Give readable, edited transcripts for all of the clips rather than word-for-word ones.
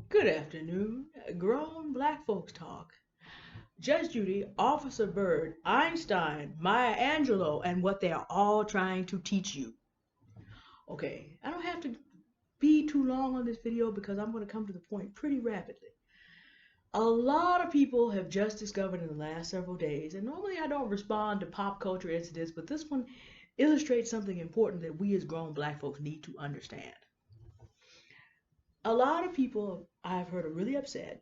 Good afternoon, grown black folks talk. Judge Judy, Officer Byrd, Einstein, Maya Angelou, and what they are all trying to teach you. Okay, I don't have to be too long on this video because I'm going to come to the point pretty rapidly. A lot of people have just discovered in the last several days, and normally I don't respond to pop culture incidents, but this one illustrates something important that we as grown black folks need to understand. A lot of people I've heard are really upset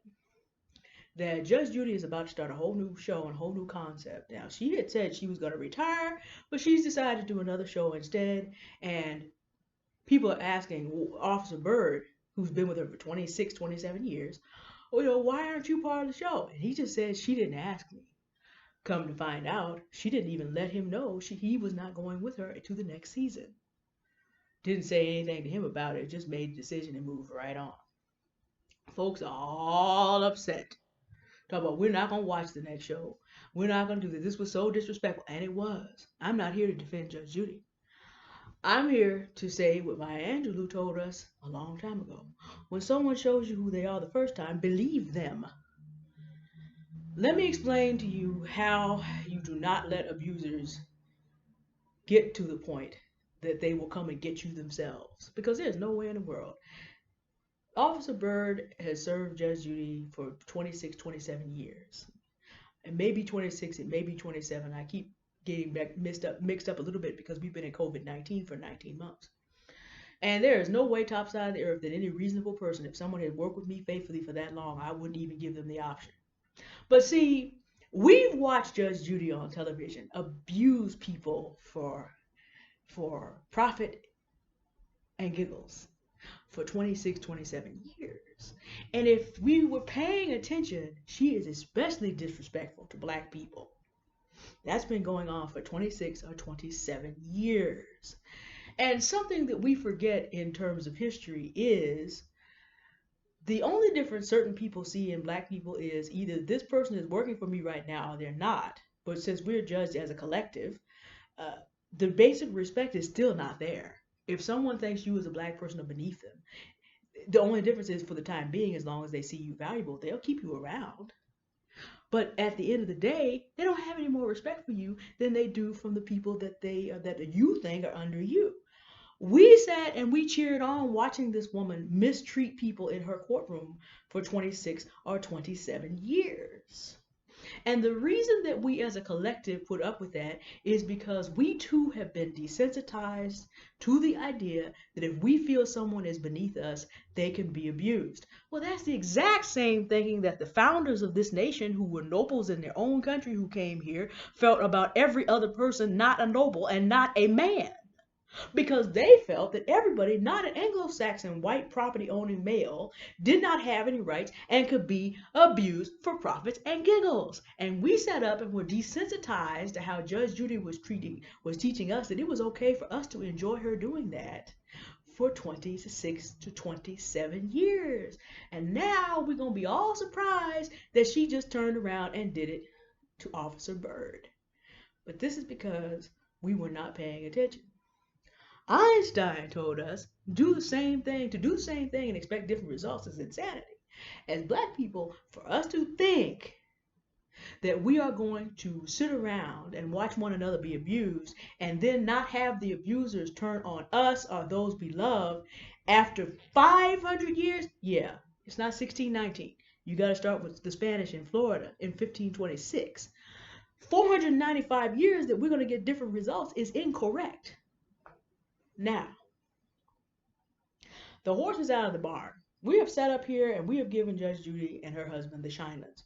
that Judge Judy is about to start a whole new show and a whole new concept. Now, she had said she was going to retire, but she's decided to do another show instead. And people are asking Officer Byrd, who's been with her for 26, 27 years, why aren't you part of the show? And he just said, she didn't ask me. Come to find out, she didn't even let him know he was not going with her to the next season. Didn't say anything to him about it, just made the decision and moved right on. Folks are all upset. Talk about we're not gonna watch the next show. We're not gonna do this. This was so disrespectful, and it was. I'm not here to defend Judge Judy. I'm here to say what Maya Angelou told us a long time ago. When someone shows you who they are the first time, believe them. Let me explain to you how you do not let abusers get to the point that they will come and get you themselves. Because there's no way in the world. Officer Byrd has served Judge Judy for 26, 27 years. And maybe 26, it may be 27. I keep getting mixed up a little bit because we've been in COVID-19 for 19 months. And there is no way topside of the earth that any reasonable person, if someone had worked with me faithfully for that long, I wouldn't even give them the option. But see, we've watched Judge Judy on television abuse people for profit and giggles for 26, 27 years. And if we were paying attention, she is especially disrespectful to black people. That's been going on for 26 or 27 years. And something that we forget in terms of history is the only difference certain people see in black people is either this person is working for me right now or they're not. But since we're judged as a collective, the basic respect is still not there. If someone thinks you as a black person are beneath them, the only difference is for the time being, as long as they see you valuable, they'll keep you around. But at the end of the day, they don't have any more respect for you than they do from the people that you think are under you. We sat and we cheered on watching this woman mistreat people in her courtroom for 26 or 27 years. And the reason that we as a collective put up with that is because we too have been desensitized to the idea that if we feel someone is beneath us, they can be abused. Well, that's the exact same thinking that the founders of this nation, who were nobles in their own country who came here, felt about every other person not a noble and not a man. Because they felt that everybody, not an Anglo-Saxon white property-owning male, did not have any rights and could be abused for profits and giggles. And we sat up and were desensitized to how Judge Judy was teaching us that it was okay for us to enjoy her doing that for 26 to 27 years. And now we're going to be all surprised that she just turned around and did it to Officer Byrd. But this is because we were not paying attention. Einstein told us to do the same thing and expect different results is insanity. As black people, for us to think that we are going to sit around and watch one another be abused and then not have the abusers turn on us or those beloved after 500 years, yeah, it's not 1619. You got to start with the Spanish in Florida in 1526. 495 years that we're going to get different results is incorrect. Now, the horse is out of the barn. We have sat up here and we have given Judge Judy and her husband the Shinelands,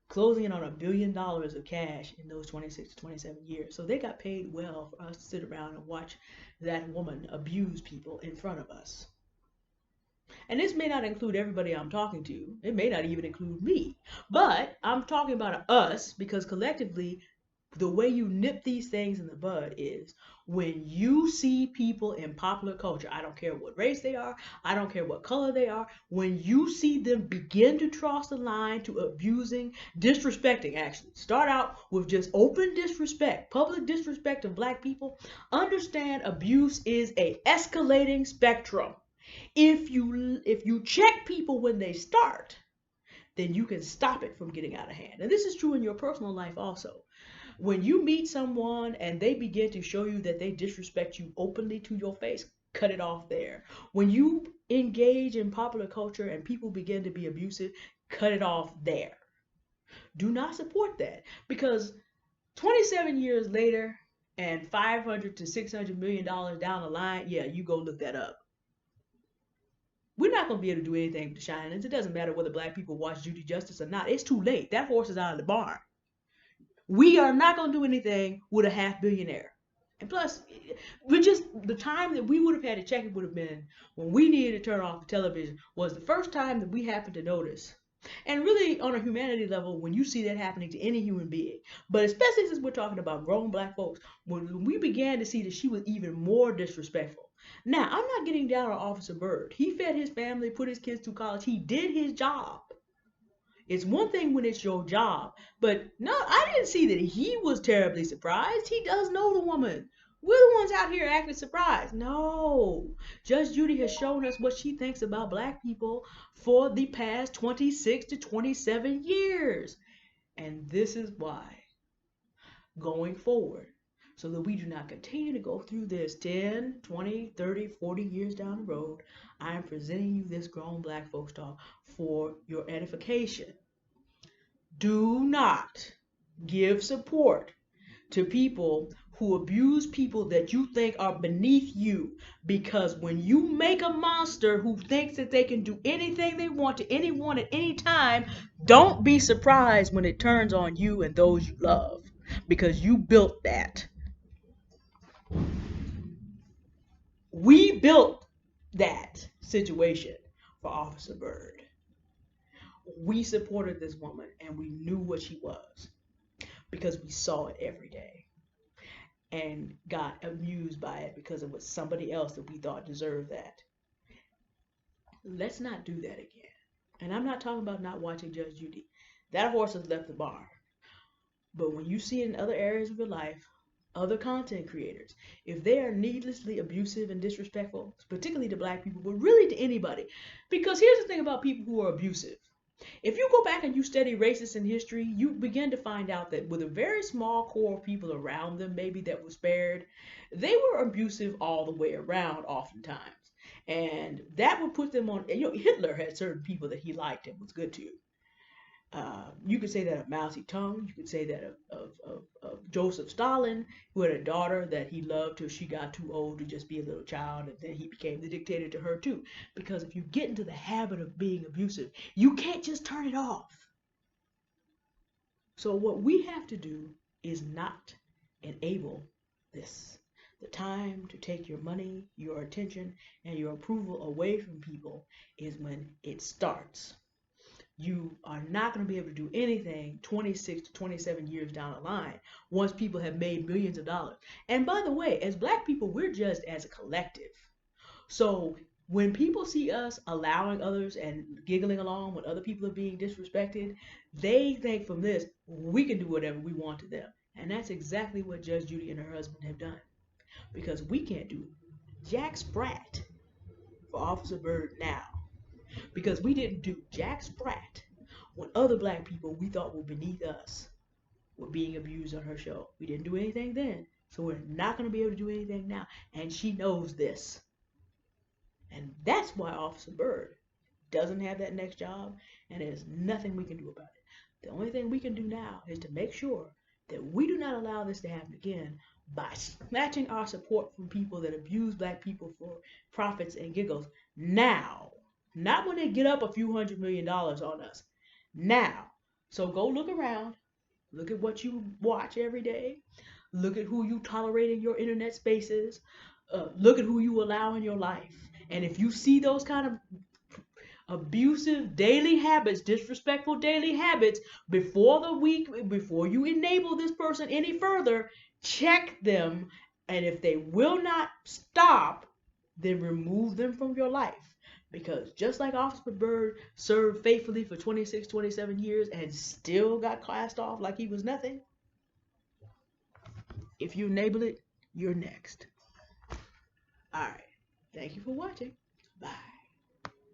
closing in on $1 billion of cash in those 26 to 27 years. So they got paid well for us to sit around and watch that woman abuse people in front of us. And this may not include everybody I'm talking to. It may not even include me. But I'm talking about us because collectively, the way you nip these things in the bud is when you see people in popular culture, I don't care what race they are, I don't care what color they are, when you see them begin to cross the line to abusing, disrespecting actually, start out with just open disrespect, public disrespect of black people, understand abuse is a escalating spectrum. If you check people when they start, then you can stop it from getting out of hand. And this is true in your personal life also. When you meet someone and they begin to show you that they disrespect you openly to your face, cut it off there. When you engage in popular culture and people begin to be abusive, cut it off there. Do not support that, because 27 years later and 500 to 600 million dollars down the line, yeah, you go look that up. We're not going to be able to do anything with the Shyness. It doesn't matter whether black people watch Judy Justice or not. It's too late. That horse is out of the barn. We are not going to do anything with a half billionaire. And plus, the time that we would have had to check it would have been when we needed to turn off the television was the first time that we happened to notice. And really, on a humanity level, when you see that happening to any human being, but especially since we're talking about grown black folks, when we began to see that she was even more disrespectful. Now, I'm not getting down on Officer Byrd. He fed his family, put his kids through college. He did his job. It's one thing when it's your job, but no, I didn't see that he was terribly surprised. He does know the woman. We're the ones out here acting surprised. No. Judge Judy has shown us what she thinks about black people for the past 26 to 27 years. And this is why, going forward, so that we do not continue to go through this 10, 20, 30, 40 years down the road, I am presenting you this grown black folks talk for your edification. Do not give support to people who abuse people that you think are beneath you, because when you make a monster who thinks that they can do anything they want to anyone at any time, don't be surprised when it turns on you and those you love, because you built that. We built that situation for Officer Byrd. We supported this woman and we knew what she was because we saw it every day and got amused by it because it was somebody else that we thought deserved that. Let's not do that again. And I'm not talking about not watching Judge Judy. That horse has left the barn. But when you see it in other areas of your life, other content creators, if they are needlessly abusive and disrespectful, particularly to black people, but really to anybody, because here's the thing about people who are abusive. If you go back and you study racists in history, you begin to find out that with a very small core of people around them, maybe that was spared, they were abusive all the way around oftentimes. And that would put them on, Hitler had certain people that he liked and was good to. You could say that of Mao Zedong. You could say that of Joseph Stalin, who had a daughter that he loved till she got too old to just be a little child, and then he became the dictator to her too. Because if you get into the habit of being abusive, you can't just turn it off. So what we have to do is not enable this. The time to take your money, your attention, and your approval away from people is when it starts. You are not going to be able to do anything 26 to 27 years down the line once people have made millions of dollars. And by the way, as black people, we're judged as a collective. So when people see us allowing others and giggling along when other people are being disrespected, they think from this, we can do whatever we want to them. And that's exactly what Judge Judy and her husband have done. Because we can't do jack sprat for Officer Byrd now. Because we didn't do jack sprat when other black people we thought were beneath us were being abused on her show. We didn't do anything then, so we're not going to be able to do anything now. And she knows this. And that's why Officer Byrd doesn't have that next job, and there's nothing we can do about it. The only thing we can do now is to make sure that we do not allow this to happen again by snatching our support from people that abuse black people for profits and giggles now. Not when they get up a few $100 million on us. Now. So go look around. Look at what you watch every day. Look at who you tolerate in your internet spaces. Look at who you allow in your life. And if you see those kind of abusive daily habits, disrespectful daily habits, before you enable this person any further, check them. And if they will not stop, then remove them from your life. Because just like Officer Byrd served faithfully for 26, 27 years and still got classed off like he was nothing, if you enable it, you're next. All right. Thank you for watching. Bye.